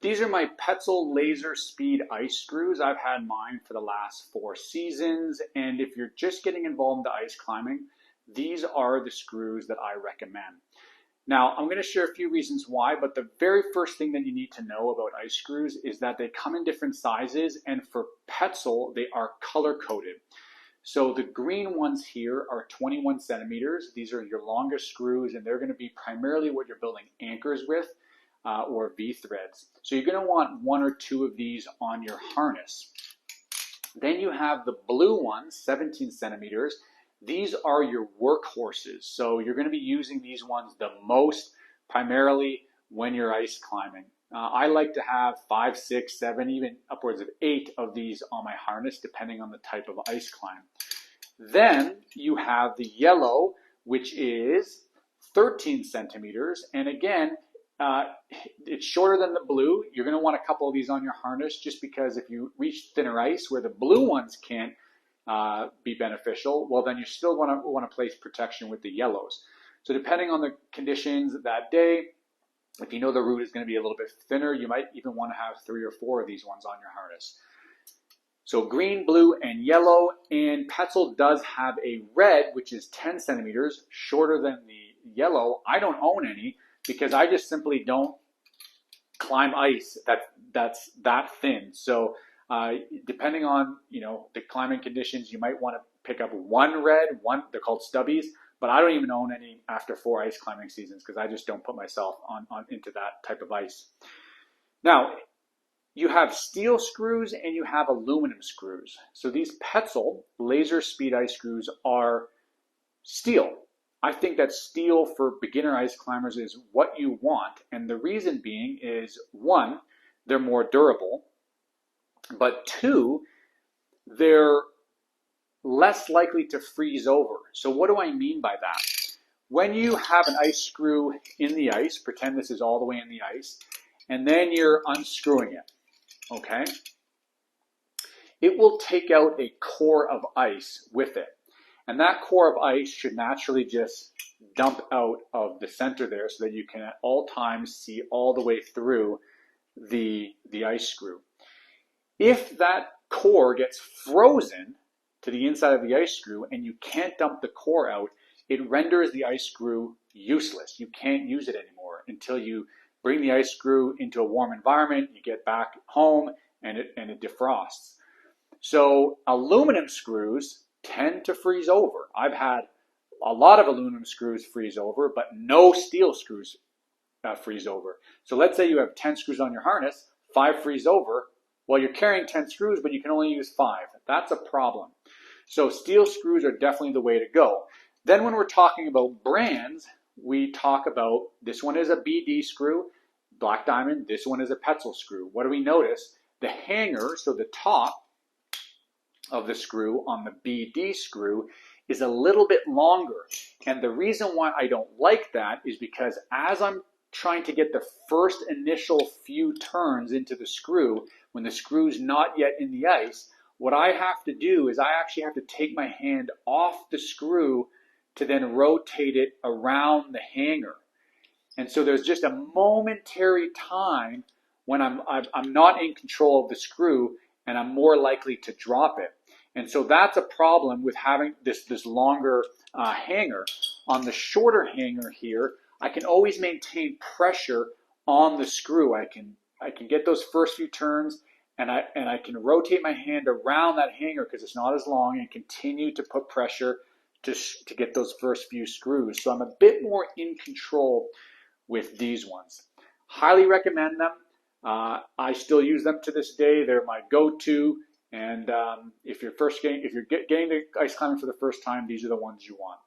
These are my Petzl laser speed ice screws. I've had mine for the last 4 seasons, and if you're just getting involved into ice climbing, these are the screws that I recommend. Now, I'm going to share a few reasons why, but the very first thing that you need to know about ice screws is that they come in different sizes, and for Petzl, they are color-coded. So the green ones here are 21 centimeters. These are your longest screws, and they're going to be primarily what you're building anchors with, or V-threads. So you're going to want 1 or 2 of these on your harness. Then you have the blue ones, 17 centimeters. These are your workhorses. So you're going to be using these ones the most, primarily when you're ice climbing. I like to have 5, 6, 7, even upwards of 8 of these on my harness, depending on the type of ice climb. Then you have the yellow, which is 13 centimeters. And again, it's shorter than the blue. You're going to want a couple of these on your harness just because if you reach thinner ice where the blue ones can't be beneficial, well, then you still want to place protection with the yellows. So depending on the conditions that day, if you know the route is going to be a little bit thinner, you might even want to have 3 or 4 of these ones on your harness. So green, blue, and yellow, and Petzl does have a red, which is 10 centimeters, shorter than the yellow. I don't own any because I just simply don't climb ice that's that thin. So depending on the climbing conditions, you might want to pick up one red, they're called stubbies, but I don't even own any after 4 ice climbing seasons because I just don't put myself into that type of ice. Now, you have steel screws and you have aluminum screws. So these Petzl laser speed ice screws are steel. I think that steel for beginner ice climbers is what you want. And the reason being is, 1, they're more durable, but 2, they're less likely to freeze over. So what do I mean by that? When you have an ice screw in the ice, pretend this is all the way in the ice, and then you're unscrewing it, okay? It will take out a core of ice with it. And that core of ice should naturally just dump out of the center there so that you can at all times see all the way through the ice screw. If that core gets frozen to the inside of the ice screw and you can't dump the core out, it renders the ice screw useless. You can't use it anymore until you bring the ice screw into a warm environment, you get back home, and it defrosts. So aluminum screws tend to freeze over. I've had a lot of aluminum screws freeze over, but no steel screws freeze over. So let's say you have 10 screws on your harness, 5 freeze over. Well, you're carrying 10 screws, but you can only use 5. That's a problem. So steel screws are definitely the way to go. Then when we're talking about brands, we talk about this one is a BD screw, Black Diamond. This one is a Petzl screw. What do we notice? The hanger, so the top of the screw on the BD screw is a little bit longer. And the reason why I don't like that is because as I'm trying to get the first initial few turns into the screw, when the screw's not yet in the ice, what I have to do is I actually have to take my hand off the screw to then rotate it around the hanger. And so there's just a momentary time when I'm not in control of the screw and I'm more likely to drop it. And so that's a problem with having this longer hanger. On the shorter hanger here, I can always maintain pressure on the screw. I can get those first few turns and I can rotate my hand around that hanger because it's not as long and continue to put pressure to get those first few screws. So I'm a bit more in control with these ones. Highly recommend them. I still use them to this day. They're my go-to. And if you're getting to ice climbing for the first time, these are the ones you want.